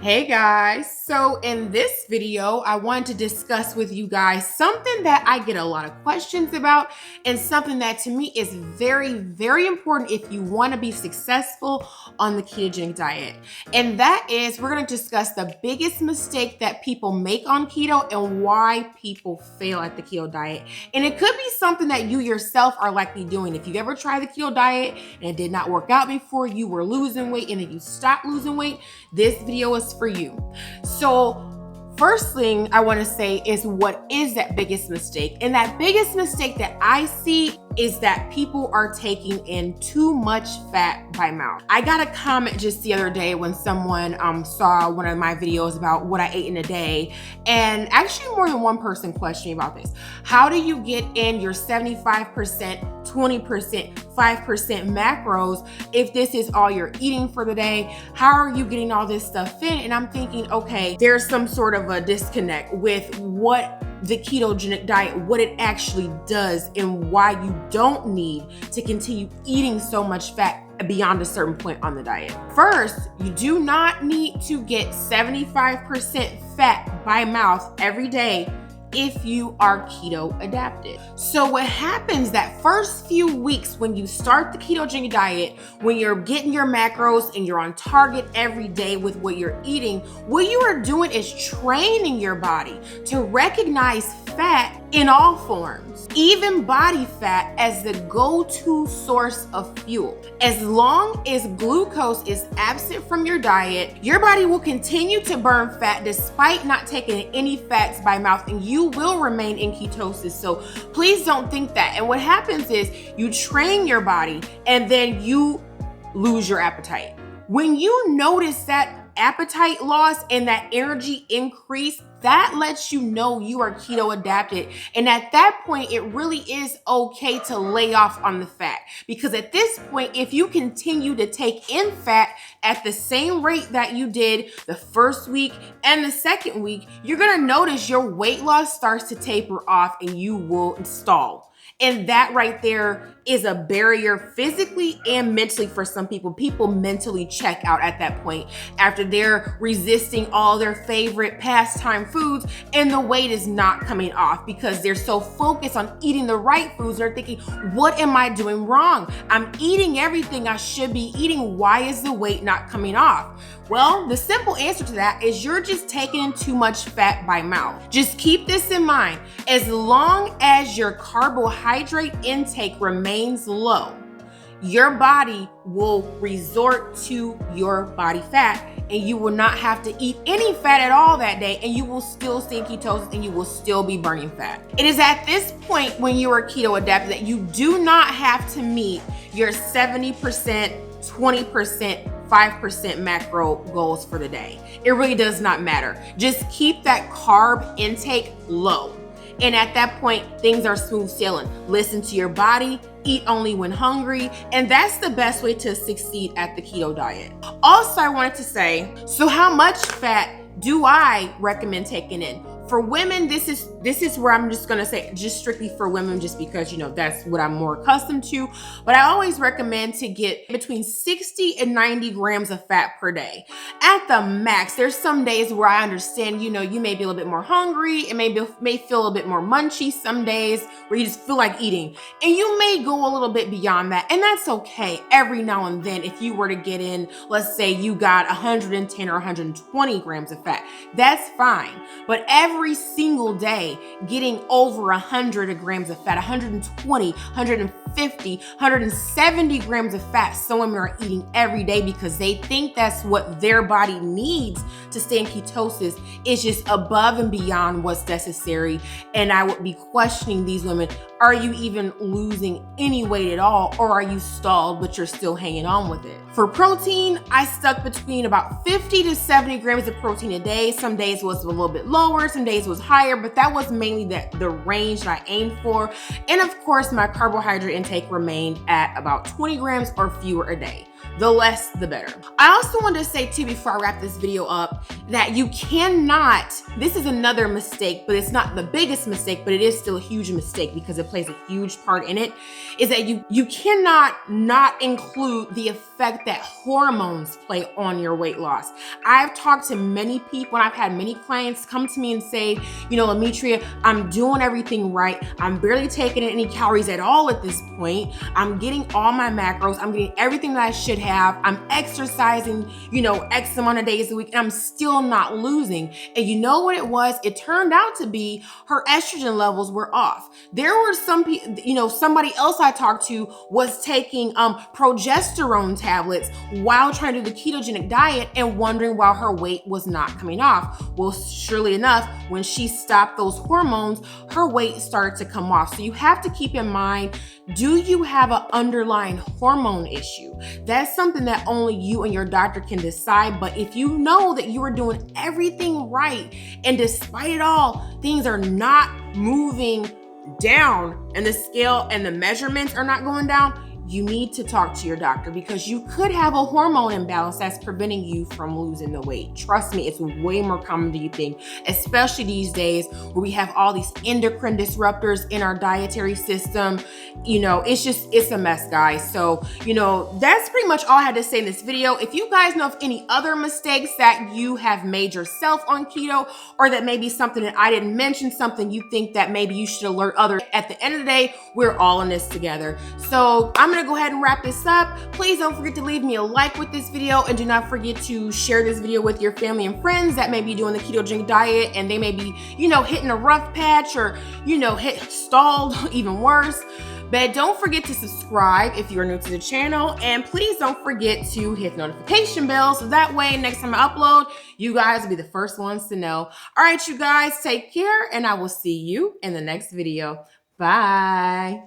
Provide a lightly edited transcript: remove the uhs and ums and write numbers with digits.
Hey guys, so in this video, I wanted to discuss with you guys something that I get a lot of questions about and something that to me is very, very important if you want to be successful on the ketogenic diet. And that is, we're going to discuss the biggest mistake that people make on keto and why people fail at the keto diet. And it could be something that you yourself are likely doing. If you've ever tried the keto diet and it did not work out before, you were losing weight and then you stopped losing weight, this video is for you. So first thing I want to say is, what is that biggest mistake? And that biggest mistake that I see is that people are taking in too much fat by mouth. I got a comment just the other day when someone saw one of my videos about what I ate in a day, and actually more than one person questioned me about this. How do you get in your 75%, 20%, 5% macros if this is all you're eating for the day? How are you getting all this stuff in? And I'm thinking, okay, there's some sort of a disconnect with what the ketogenic diet, what it actually does, and why you don't need to continue eating so much fat beyond a certain point on the diet. First, you do not need to get 75% fat by mouth every day if you are keto adapted. So what happens that first few weeks when you start the ketogenic diet, when you're getting your macros and you're on target every day with what you're eating, what you are doing is training your body to recognize fat in all forms, even body fat, as the go-to source of fuel. As long as glucose is absent from your diet, your body will continue to burn fat despite not taking any fats by mouth, and you will remain in ketosis. So please don't think that. And what happens is you train your body and then you lose your appetite. When you notice that appetite loss and that energy increase, that lets you know you are keto adapted. And at that point, it really is okay to lay off on the fat. Because at this point, if you continue to take in fat at the same rate that you did the first week and the second week, you're gonna notice your weight loss starts to taper off and you will stall. And that right there is a barrier physically and mentally for some people. People mentally check out at that point after they're resisting all their favorite pastime foods and the weight is not coming off because they're so focused on eating the right foods. They're thinking, what am I doing wrong? I'm eating everything I should be eating. Why is the weight not coming off? Well, the simple answer to that is you're just taking in too much fat by mouth. Just keep this in mind. As long as your carbohydrate intake remains low, your body will resort to your body fat and you will not have to eat any fat at all that day, and you will still stay in ketosis and you will still be burning fat. It is at this point when you are keto adapted that you do not have to meet your 70%, 20%, 5% macro goals for the day. It really does not matter. Just keep that carb intake low. And at that point, things are smooth sailing. Listen to your body, eat only when hungry, and that's the best way to succeed at the keto diet. Also, I wanted to say, so how much fat do I recommend taking in? For women, this is where I'm just gonna say just strictly for women, just because, you know, that's what I'm more accustomed to. But I always recommend to get between 60 and 90 grams of fat per day. At the max, there's some days where I understand, you know, you may be a little bit more hungry and may feel a little bit more munchy some days where you just feel like eating. And you may go a little bit beyond that. And that's okay every now and then. If you were to get in, let's say you got 110 or 120 grams of fat, that's fine. But every single day, getting over 100 grams of fat, 120, 150, 170 grams of fat, some women are eating every day because they think that's what their body needs to stay in ketosis. It's just above and beyond what's necessary. And I would be questioning these women, are you even losing any weight at all, or are you stalled but you're still hanging on with it? For protein, I stuck between about 50 to 70 grams of protein a day. Some days was a little bit lower, some days was higher, but that was mainly the range that I aimed for. And of course, my carbohydrate intake remained at about 20 grams or fewer a day. the less the better. I also wanted to say too, before I wrap this video up, that you cannot, this is another mistake, but it's not the biggest mistake, but it is still a huge mistake because it plays a huge part in it, is that you cannot not include the effect that hormones play on your weight loss. I've talked to many people, and I've had many clients come to me and say, you know, Lemetria, I'm doing everything right. I'm barely taking in any calories at all at this point. I'm getting all my macros. I'm getting everything that I should have. I'm exercising, you know, X amount of days a week, and I'm still not losing. And you know what it was? It turned out to be her estrogen levels were off. There were some people, you know, somebody else I talked to was taking progesterone tablets while trying to do the ketogenic diet and wondering why her weight was not coming off. Well, surely enough, when she stopped those hormones, her weight started to come off. So you have to keep in mind, do you have an underlying hormone issue? That's something that only you and your doctor can decide. But if you know that you are doing everything right, and despite it all, things are not moving down and the scale and the measurements are not going down, you need to talk to your doctor, because you could have a hormone imbalance that's preventing you from losing the weight. Trust me, it's way more common than you think, especially these days where we have all these endocrine disruptors in our dietary system. You know, it's a mess, guys. So, you know, that's pretty much all I had to say in this video. If you guys know of any other mistakes that you have made yourself on keto, or that maybe something that I didn't mention, something you think that maybe you should alert others, at the end of the day, we're all in this together. So I'm gonna go ahead and wrap this up. Please don't forget to leave me a like with this video, and do not forget to share this video with your family and friends that may be doing the ketogenic diet and they may be, you know, hitting a rough patch, or, you know, stalled, even worse. But don't forget to subscribe if you're new to the channel, and please don't forget to hit the notification bell so that way next time I upload, you guys will be the first ones to know. All right, you guys, take care, and I will see you in the next video. Bye.